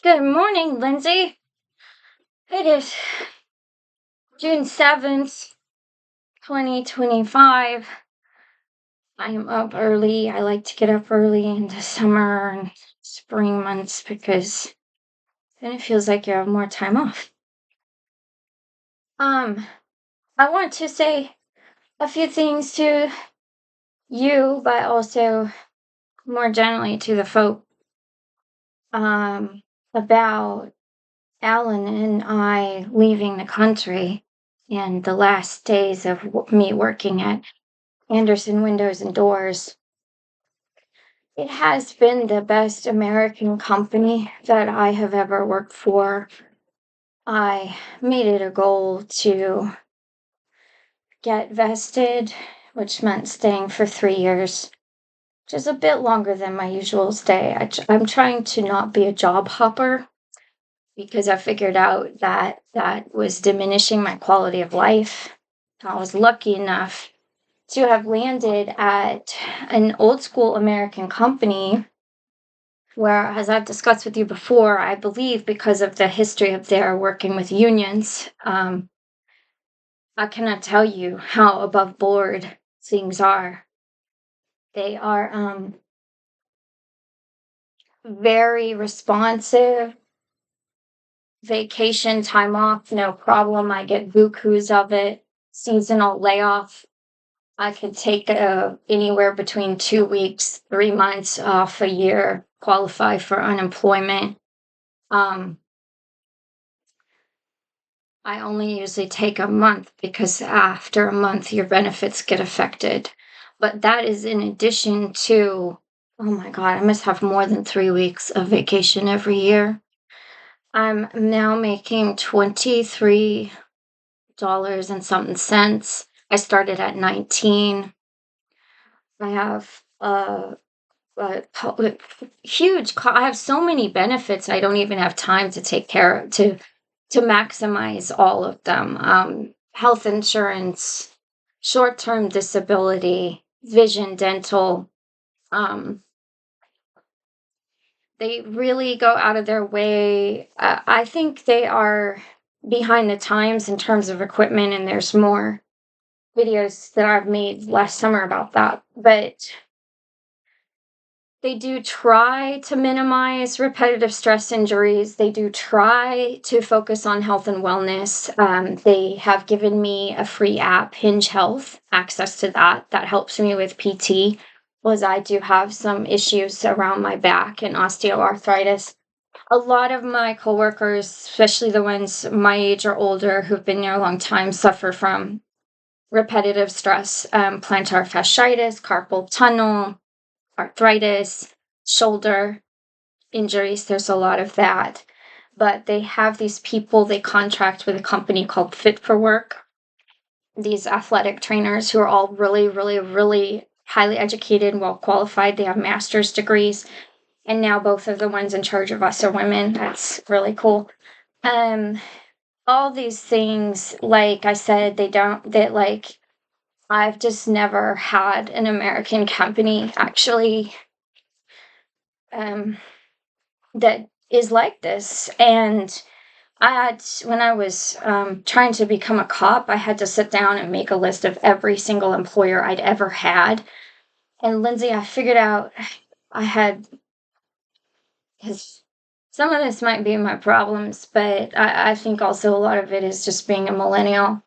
Good morning, Lindsay. It is June 7th, 2025. I am up early. I like to get up early in the summer and spring months because then it feels like you have more time off. Um, I want to say a few things to you, but also more generally to the folk about Alan and I leaving the country and the last days of me working at Andersen Windows and Doors. It has been the best American company that I have ever worked for. I made it a goal to get vested, which meant staying for 3 years, which is a bit longer than my usual stay. I'm trying to not be a job hopper because I figured out that that was diminishing my quality of life. I was lucky enough to have landed at an old school American company where, as I've discussed with you before, I believe because of the history of their working with unions, I cannot tell you how above board things are. They are very responsive. Vacation time off, no problem. I get bukus of it. Seasonal layoff, I could take anywhere between 2 weeks, 3 months off a year, qualify for unemployment. I only usually take a month because after a month, your benefits get affected. But that is in addition to, oh my God, I must have more than 3 weeks of vacation every year. I'm now making $23 and something cents. I started at 19. I have huge I have so many benefits. I don't even have time to take care to maximize all of them. Health insurance, short-term disability, vision, dental. They really go out of their way. I think they are behind the times in terms of equipment, and there's more videos that I've made last summer about that. But they do try to minimize repetitive stress injuries. They do try to focus on health and wellness. They have given me a free app, Hinge Health, access to that. That helps me with PT, was I do have some issues around my back and osteoarthritis. A lot of my coworkers, especially the ones my age or older who've been there a long time, suffer from repetitive stress, plantar fasciitis, carpal tunnel, arthritis, shoulder injuries. There's a lot of that. But they have these people, they contract with a company called Fit for Work, these athletic trainers who are all really, really, really highly educated and well qualified. They have master's degrees. And now both of the ones in charge of us are women. That's really cool. All these things, like I said, I've just never had an American company actually that is like this. And when I was trying to become a cop, I had to sit down and make a list of every single employer I'd ever had. And Lindsay, I figured out because some of this might be my problems, but I think also a lot of it is just being a millennial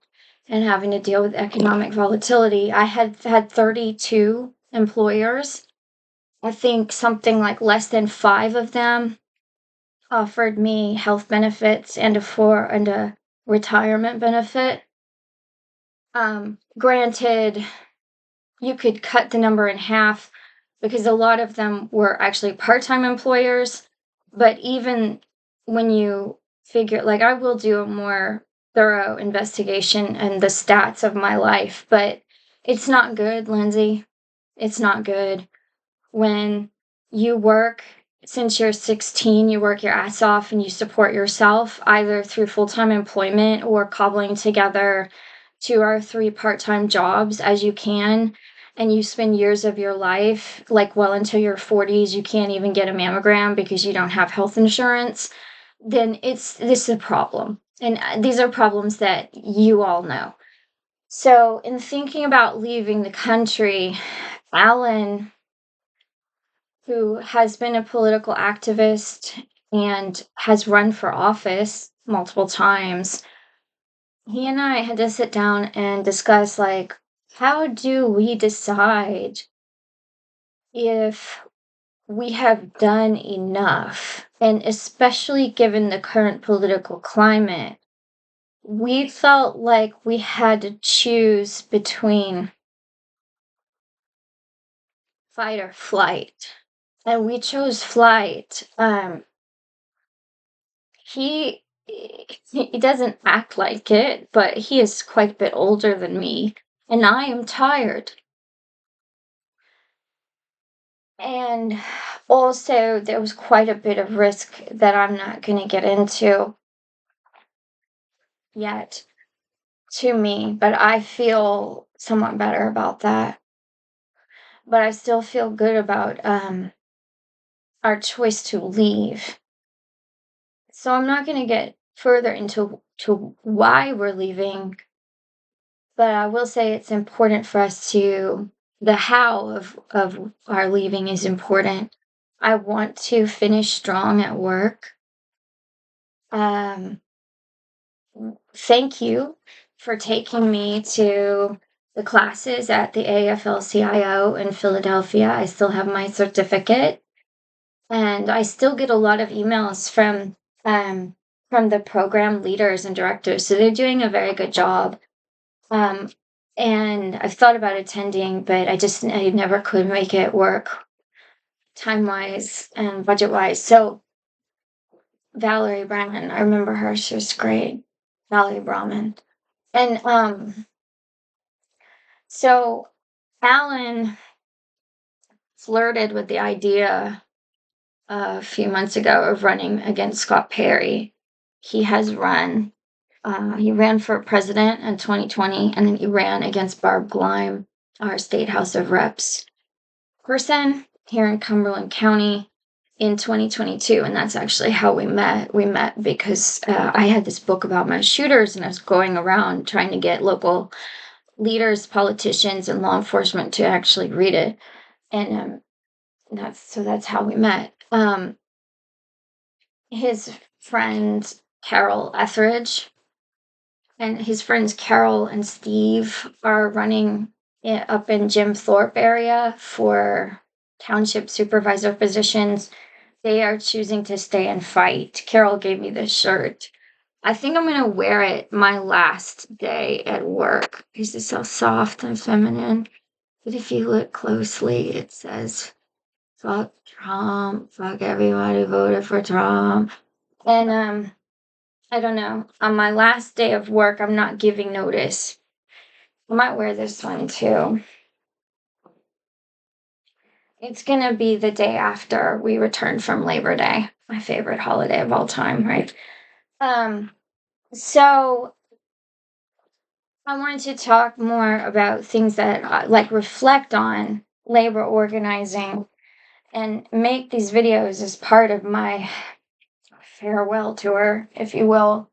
and having to deal with economic volatility. I had 32 employers. I think something like less than 5 of them offered me health benefits and a retirement benefit. Granted, you could cut the number in half because a lot of them were actually part-time employers. But even when you figure, like, I will do a more thorough investigation and the stats of my life, but it's not good, Lindsay. It's not good when you work since you're 16, you work your ass off and you support yourself either through full-time employment or cobbling together 2 or 3 part-time jobs as you can. and you spend years of your life, like well into your 40s, you can't even get a mammogram because you don't have health insurance, then this is a problem. And these are problems that you all know. So, in thinking about leaving the country, Alan, who has been a political activist and has run for office multiple times, he and I had to sit down and discuss, like, how do we decide if we have done enough? And especially given the current political climate, we felt like we had to choose between fight or flight. And we chose flight. He he doesn't act like it, but he is quite a bit older than me, and I am tired. And also, there was quite a bit of risk that I'm not going to get into yet to me, but I feel somewhat better about that. But I still feel good about our choice to leave. So I'm not going to get further into why we're leaving, but I will say it's important for us to the how of our leaving is important. I want to finish strong at work. Um, Thank you for taking me to the classes at the AFL-CIO in Philadelphia. I still have my certificate, and I still get a lot of emails from the program leaders and directors, so they're doing a very good job. Um, and I've thought about attending, but I never could make it work time-wise and budget-wise. So Valerie Brahman, I remember her, she was great. Valerie Brahman. And so Alan flirted with the idea a few months ago of running against Scott Perry. He has run. He ran for president in 2020, and then he ran against Barb Gleim, our state House of Reps person here in Cumberland County in 2022. And that's actually how we met. We met because I had this book about mass shooters, and I was going around trying to get local leaders, politicians, and law enforcement to actually read it. And that's how we met. His friend Carol Etheridge and his friends Carol and Steve are running up in Jim Thorpe area for township supervisor positions. They are choosing to stay and fight. Carol gave me this shirt. I think I'm going to wear it my last day at work because it's so soft and feminine. But if you look closely, it says, fuck Trump, fuck everyone who voted for Trump. And I don't know. On my last day of work, I'm not giving notice. I might wear this one too. It's gonna be the day after we return from Labor Day, my favorite holiday of all time, right? So I wanted to talk more about things that like reflect on labor organizing and make these videos as part of my farewell tour, if you will,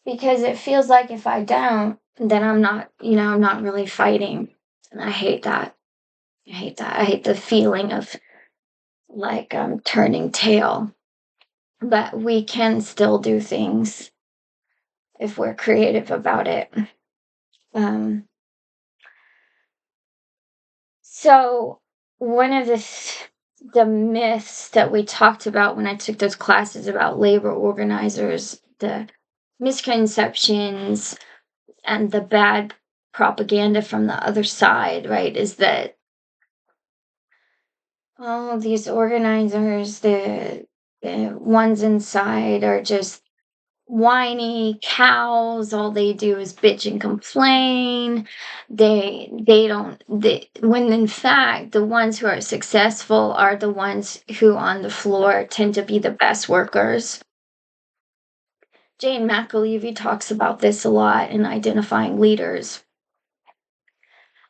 because it feels like if I don't, then I'm not, I'm not really fighting. And I hate that. I hate that. I hate the feeling of like turning tail. But we can still do things if we're creative about it. Um, so one of the myths that we talked about when I took those classes about labor organizers, the misconceptions and the bad propaganda from the other side, right, is that all these organizers, the ones inside are just whiny cows. All they do is bitch and complain. They don't when in fact the ones who are successful are the ones who on the floor tend to be the best workers. Jane McAlevey talks about this a lot in identifying leaders.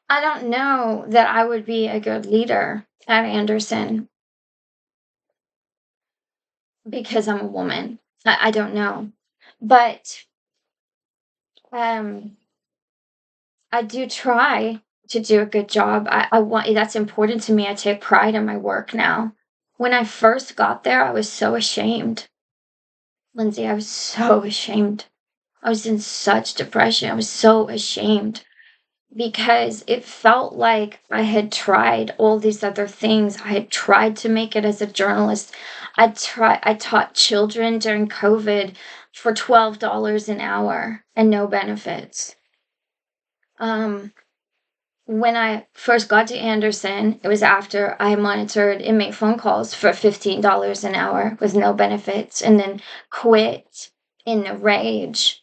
I don't know that I would be a good leader at Anderson because I'm a woman. I don't know. But um I do try to do a good job. I want that's important to me. I take pride in my work now. When I first got there, I was so ashamed. Lindsay, I was so ashamed. I was in such depression. I was so ashamed because it felt like I had tried all these other things. I had tried to make it as a journalist. I taught children during COVID for $12 an hour and no benefits. Um, when I first got to Anderson, it was after I monitored inmate phone calls for $15 an hour with no benefits and then quit in a rage.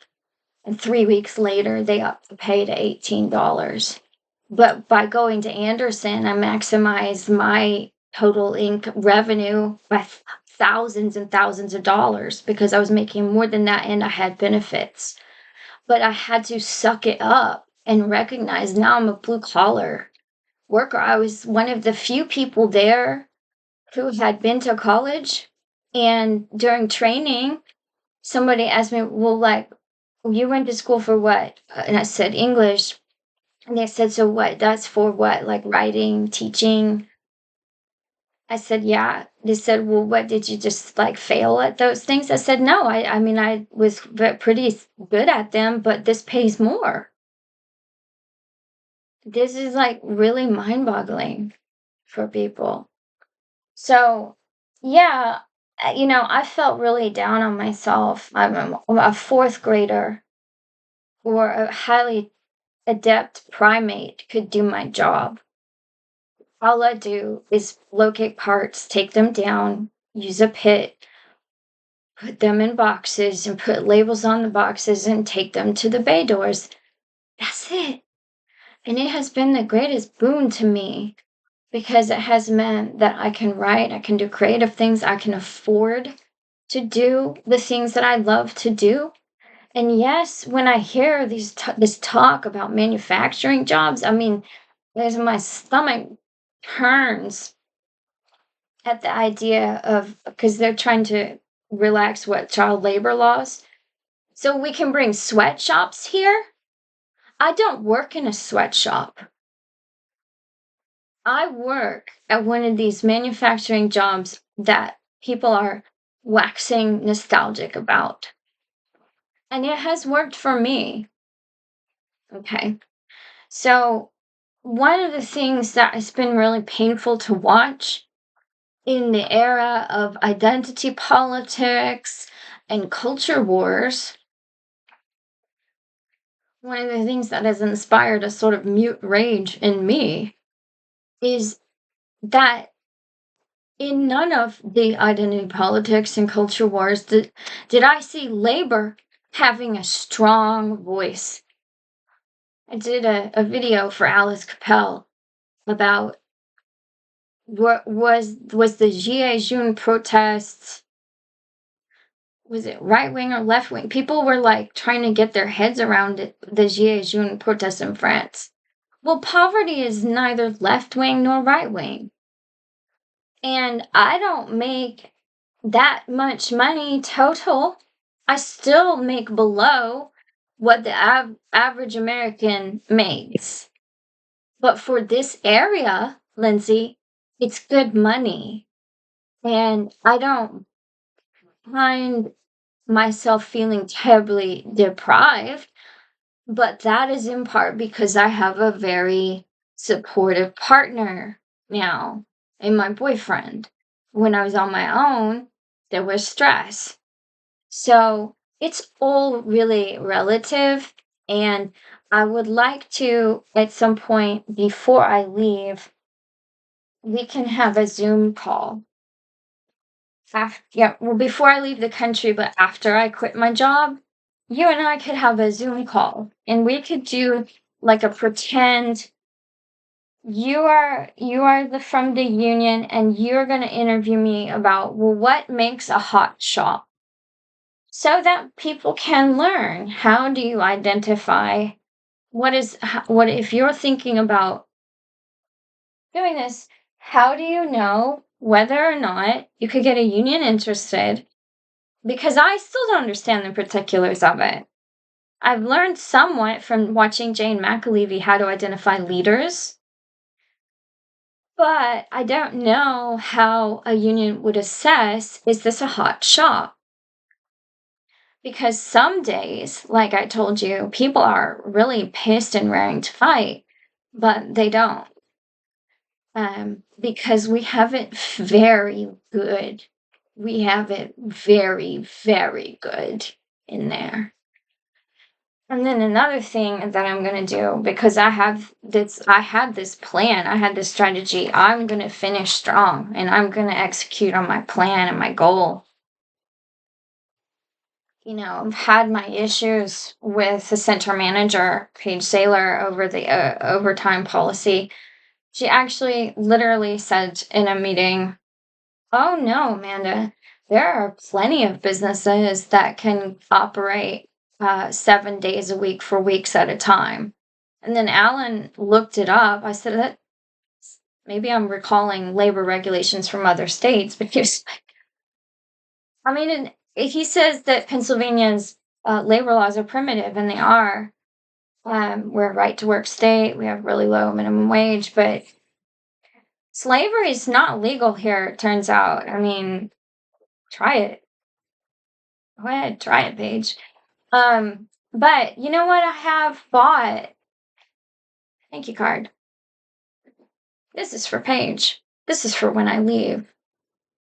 And 3 weeks later, they upped the pay to $18. But by going to Anderson, I maximized my total revenue by thousands and thousands of dollars because I was making more than that and I had benefits. But I had to suck it up and recognize now I'm a blue collar worker. I was one of the few people there who had been to college. And during training, somebody asked me, well, like, you went to school for what? And I said, English. And they said, so what? That's for what? Like writing, teaching? I said, yeah. They said, well, what did you just like fail at those things? I said, no, I mean, I was pretty good at them, but this pays more. This is like really mind boggling for people. So, yeah, I felt really down on myself. I'm a fourth grader or a highly adept primate could do my job. All I do is locate parts, take them down, use a pit, put them in boxes, and put labels on the boxes and take them to the bay doors. That's it. And it has been the greatest boon to me because it has meant that I can write, I can do creative things, I can afford to do the things that I love to do. And yes, when I hear this talk about manufacturing jobs, I mean, there's my stomach turns at the idea of because they're trying to relax what child labor laws. So we can bring sweatshops here. I don't work in a sweatshop. I work at one of these manufacturing jobs that people are waxing nostalgic about. And it has worked for me. Okay. So, one of the things that has been really painful to watch in the era of identity politics and culture wars, one of the things that has inspired a sort of mute rage in me is that in none of the identity politics and culture wars did I see labor having a strong voice. I did a video for Alice Capel about what was the Gilets Jaunes protests, was it right wing or left wing? People were like trying to get their heads around it, the Gilets Jaunes protests in France. Well, poverty is neither left wing nor right wing. And I don't make that much money total. I still make below what the average American makes. But for this area, Lindsay, it's good money. And I don't find myself feeling terribly deprived, but that is in part because I have a very supportive partner now and my boyfriend. When I was on my own, there was stress. So it's all really relative. And I would like to, at some point before I leave, we can have a Zoom call. Yeah, well, before I leave the country, but after I quit my job, you and I could have a Zoom call and we could do like a pretend you are the from the union and you're going to interview me about, well, what makes a hot shop so that people can learn how do you identify what if you're thinking about doing this, how do you know whether or not you could get a union interested? Because I still don't understand the particulars of it. I've learned somewhat from watching Jane McAlevey how to identify leaders, but I don't know how a union would assess, is this a hot shop? Because some days, like I told you, people are really pissed and raring to fight, but they don't. Because we have it very good. We have it very, very good in there. And then another thing that I'm gonna do, because I had this plan, I had this strategy, I'm gonna finish strong and I'm gonna execute on my plan and my goal. I've had my issues with the center manager, Paige Saylor, over the overtime policy. She actually literally said in a meeting, "Oh no, Amanda, there are plenty of businesses that can operate 7 days a week for weeks at a time." And then Alan looked it up. I said that maybe I'm recalling labor regulations from other states, but he was like, I mean, and he says that Pennsylvania's labor laws are primitive, and they are. We're a right to work state. We have really low minimum wage, but slavery is not legal here, it turns out. I mean, try it. Go ahead, try it, Paige. But you know what I have bought? Thank you card. This is for Paige. This is for when I leave.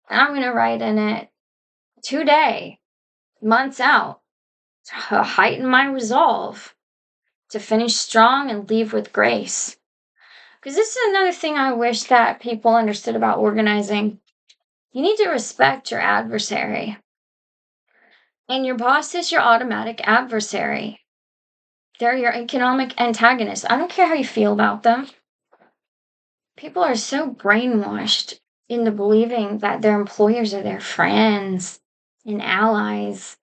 And I'm gonna write in it today, months out, to heighten my resolve to finish strong and leave with grace. Because this is another thing I wish that people understood about organizing. You need to respect your adversary. And your boss is your automatic adversary. They're your economic antagonist. I don't care how you feel about them. People are so brainwashed into believing that their employers are their friends and allies.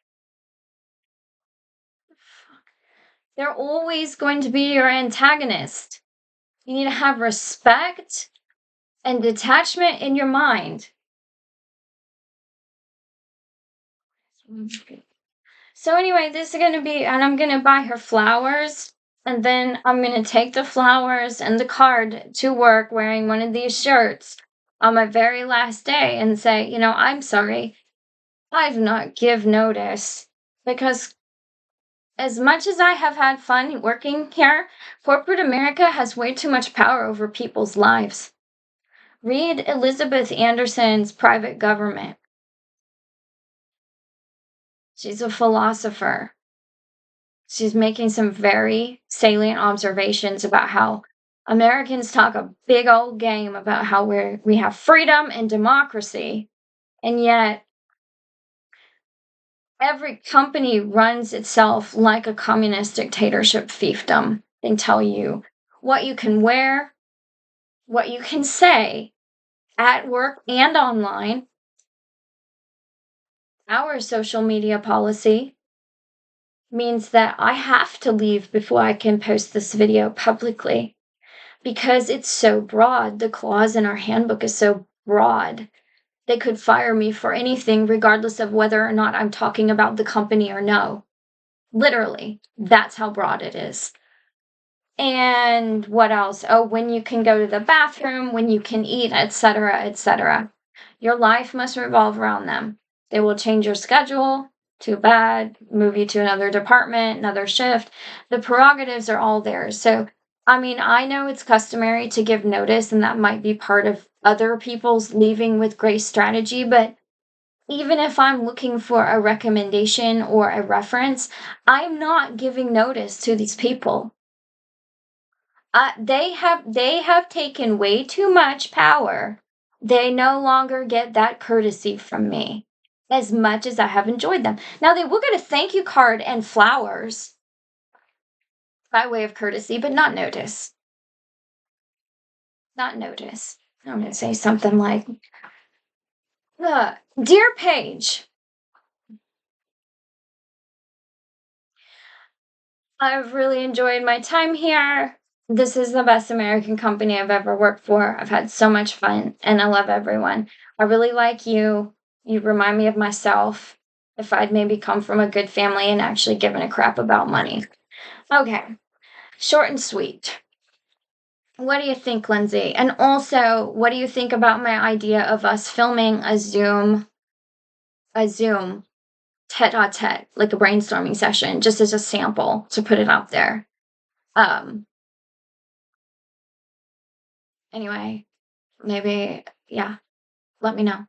They're always going to be your antagonist. You need to have respect and detachment in your mind. So anyway, this is going to be, and I'm going to buy her flowers, and then I'm going to take the flowers and the card to work wearing one of these shirts on my very last day and say, I'm sorry, I've not give notice, because as much as I have had fun working here, corporate America has way too much power over people's lives. Read Elizabeth Anderson's Private Government. She's a philosopher. She's making some very salient observations about how Americans talk a big old game about how we have freedom and democracy, and yet every company runs itself like a communist dictatorship fiefdom. They tell you what you can wear, what you can say at work and online. Our social media policy means that I have to leave before I can post this video publicly because it's so broad. The clause in our handbook is so broad. They could fire me for anything, regardless of whether or not I'm talking about the company or no. Literally, that's how broad it is. And what else? Oh, when you can go to the bathroom, when you can eat, etc., etc. Your life must revolve around them. They will change your schedule. Too bad. Move you to another department, another shift. The prerogatives are all theirs. So, I mean, I know it's customary to give notice, and that might be part of other people's leaving with grace strategy, but even if I'm looking for a recommendation or a reference, I'm not giving notice to these people. They have taken way too much power. They no longer get that courtesy from me, as much as I have enjoyed them. Now they will get a thank you card and flowers by way of courtesy, but not notice. Not notice. I'm going to say something like, "Dear Paige, I've really enjoyed my time here. This is the best American company I've ever worked for. I've had so much fun and I love everyone. I really like you. You remind me of myself if I'd maybe come from a good family and actually given a crap about money. Okay, short and sweet. What do you think, Lindsay? And also, what do you think about my idea of us filming a Zoom tete-a-tete, like a brainstorming session, just as a sample to put it out there? Um, anyway, maybe, yeah, let me know.